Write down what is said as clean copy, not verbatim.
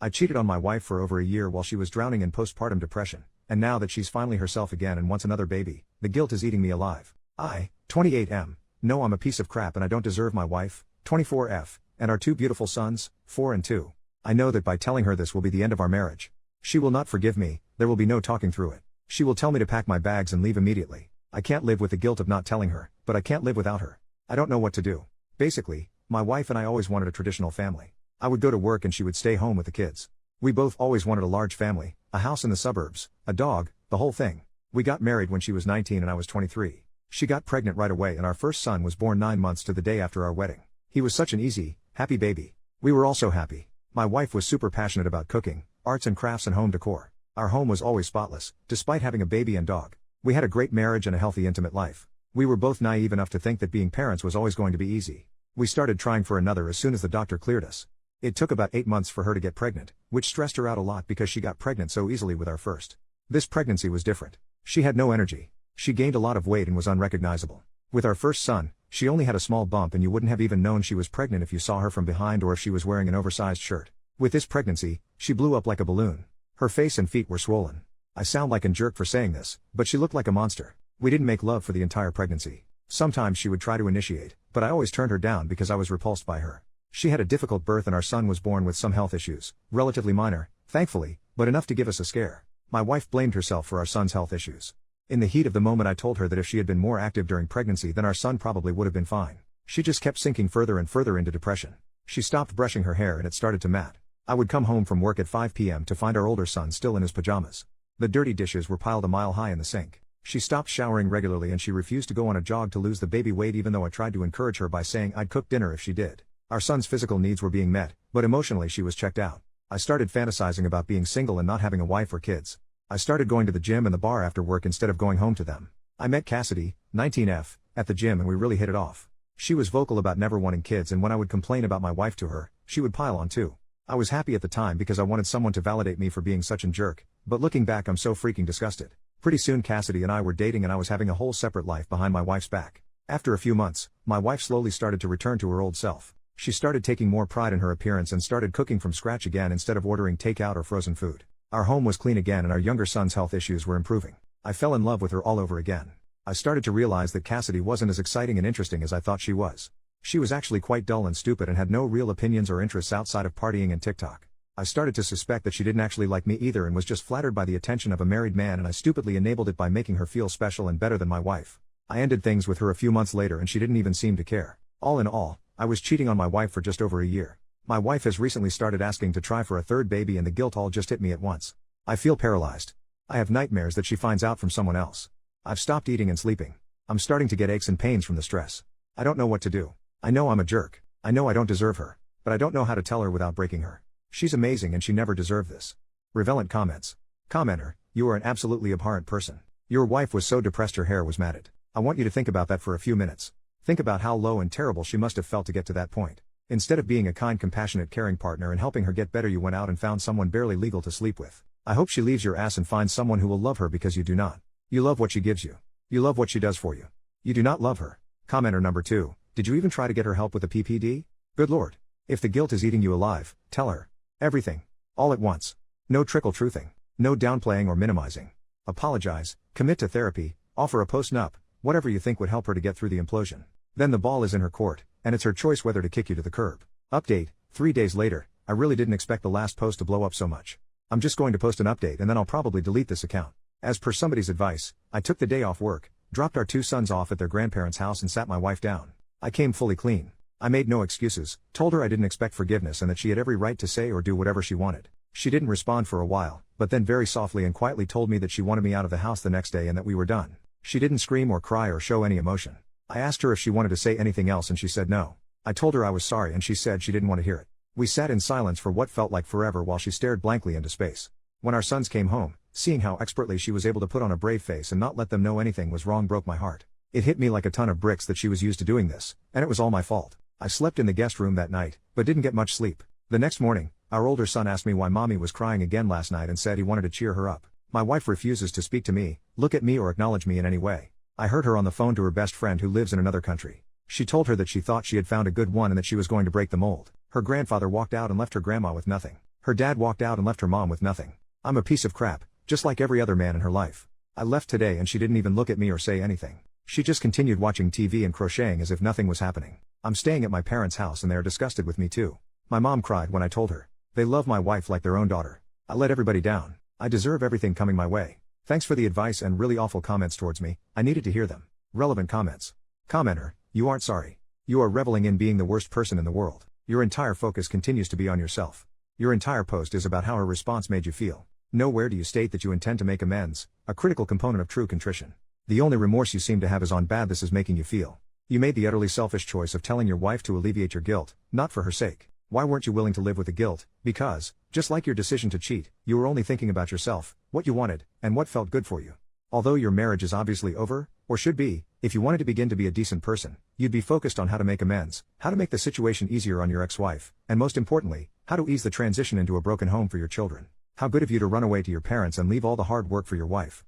I cheated on my wife for over a year while she was drowning in postpartum depression, and now that she's finally herself again and wants another baby, the guilt is eating me alive. I, 28M, know I'm a piece of crap and I don't deserve my wife, 24F, and our two beautiful sons, 4 and 2. I know that by telling her this will be the end of our marriage. She will not forgive me, there will be no talking through it. She will tell me to pack my bags and leave immediately. I can't live with the guilt of not telling her, but I can't live without her. I don't know what to do. Basically, my wife and I always wanted a traditional family. I would go to work and she would stay home with the kids. We both always wanted a large family, a house in the suburbs, a dog, the whole thing. We got married when she was 19 and I was 23. She got pregnant right away and our first son was born 9 months to the day after our wedding. He was such an easy, happy baby. We were all so happy. My wife was super passionate about cooking, arts and crafts and home decor. Our home was always spotless, despite having a baby and dog. We had a great marriage and a healthy intimate life. We were both naive enough to think that being parents was always going to be easy. We started trying for another as soon as the doctor cleared us. It took about 8 months for her to get pregnant, which stressed her out a lot because she got pregnant so easily with our first. This pregnancy was different. She had no energy. She gained a lot of weight and was unrecognizable. With our first son, she only had a small bump and you wouldn't have even known she was pregnant if you saw her from behind or if she was wearing an oversized shirt. With this pregnancy, she blew up like a balloon. Her face and feet were swollen. I sound like a jerk for saying this, but she looked like a monster. We didn't make love for the entire pregnancy. Sometimes she would try to initiate, but I always turned her down because I was repulsed by her. She had a difficult birth and our son was born with some health issues, relatively minor, thankfully, but enough to give us a scare. My wife blamed herself for our son's health issues. In the heat of the moment I told her that if she had been more active during pregnancy then our son probably would have been fine. She just kept sinking further and further into depression. She stopped brushing her hair and it started to mat. I would come home from work at 5 p.m. to find our older son still in his pajamas. The dirty dishes were piled a mile high in the sink. She stopped showering regularly and she refused to go on a jog to lose the baby weight even though I tried to encourage her by saying I'd cook dinner if she did. Our son's physical needs were being met, but emotionally she was checked out. I started fantasizing about being single and not having a wife or kids. I started going to the gym and the bar after work instead of going home to them. I met Cassidy, 19F, at the gym and we really hit it off. She was vocal about never wanting kids and when I would complain about my wife to her, she would pile on too. I was happy at the time because I wanted someone to validate me for being such a jerk, but looking back I'm so freaking disgusted. Pretty soon Cassidy and I were dating and I was having a whole separate life behind my wife's back. After a few months, my wife slowly started to return to her old self. She started taking more pride in her appearance and started cooking from scratch again instead of ordering takeout or frozen food. Our home was clean again and our younger son's health issues were improving. I fell in love with her all over again. I started to realize that Cassidy wasn't as exciting and interesting as I thought she was. She was actually quite dull and stupid and had no real opinions or interests outside of partying and TikTok. I started to suspect that she didn't actually like me either and was just flattered by the attention of a married man and I stupidly enabled it by making her feel special and better than my wife. I ended things with her a few months later and she didn't even seem to care. All in all, I was cheating on my wife for just over a year. My wife has recently started asking to try for a third baby and the guilt all just hit me at once. I feel paralyzed. I have nightmares that she finds out from someone else. I've stopped eating and sleeping. I'm starting to get aches and pains from the stress. I don't know what to do. I know I'm a jerk. I know I don't deserve her. But I don't know how to tell her without breaking her. She's amazing and she never deserved this. Relevant comments. Commenter, you are an absolutely abhorrent person. Your wife was so depressed her hair was matted. I want you to think about that for a few minutes. Think about how low and terrible she must have felt to get to that point. Instead of being a kind, compassionate, caring partner and helping her get better, you went out and found someone barely legal to sleep with. I hope she leaves your ass and finds someone who will love her because you do not. You love what she gives you. You love what she does for you. You do not love her. Commenter number 2, did you even try to get her help with the PPD? Good lord. If the guilt is eating you alive, tell her. Everything. All at once. No trickle-truthing. No downplaying or minimizing. Apologize, commit to therapy, offer a post-nup, whatever you think would help her to get through the implosion. Then the ball is in her court, and it's her choice whether to kick you to the curb. Update, 3 days later, I really didn't expect the last post to blow up so much. I'm just going to post an update and then I'll probably delete this account. As per somebody's advice, I took the day off work, dropped our 2 sons off at their grandparents' house and sat my wife down. I came fully clean. I made no excuses, told her I didn't expect forgiveness and that she had every right to say or do whatever she wanted. She didn't respond for a while, but then very softly and quietly told me that she wanted me out of the house the next day and that we were done. She didn't scream or cry or show any emotion. I asked her if she wanted to say anything else and she said no. I told her I was sorry and she said she didn't want to hear it. We sat in silence for what felt like forever while she stared blankly into space. When our sons came home, seeing how expertly she was able to put on a brave face and not let them know anything was wrong broke my heart. It hit me like a ton of bricks that she was used to doing this, and it was all my fault. I slept in the guest room that night, but didn't get much sleep. The next morning, our older son asked me why mommy was crying again last night and said he wanted to cheer her up. My wife refuses to speak to me, look at me or acknowledge me in any way. I heard her on the phone to her best friend who lives in another country. She told her that she thought she had found a good one and that she was going to break the mold. Her grandfather walked out and left her grandma with nothing. Her dad walked out and left her mom with nothing. I'm a piece of crap, just like every other man in her life. I left today and she didn't even look at me or say anything. She just continued watching TV and crocheting as if nothing was happening. I'm staying at my parents' house and they are disgusted with me too. My mom cried when I told her. They love my wife like their own daughter. I let everybody down. I deserve everything coming my way. Thanks for the advice and really awful comments towards me, I needed to hear them. Relevant comments. Commenter, you aren't sorry. You are reveling in being the worst person in the world. Your entire focus continues to be on yourself. Your entire post is about how her response made you feel. Nowhere do you state that you intend to make amends, a critical component of true contrition. The only remorse you seem to have is on bad this is making you feel. You made the utterly selfish choice of telling your wife to alleviate your guilt, not for her sake. Why weren't you willing to live with the guilt? Because, just like your decision to cheat, you were only thinking about yourself, what you wanted, and what felt good for you. Although your marriage is obviously over, or should be, if you wanted to begin to be a decent person, you'd be focused on how to make amends, how to make the situation easier on your ex-wife, and most importantly, how to ease the transition into a broken home for your children. How good of you to run away to your parents and leave all the hard work for your wife.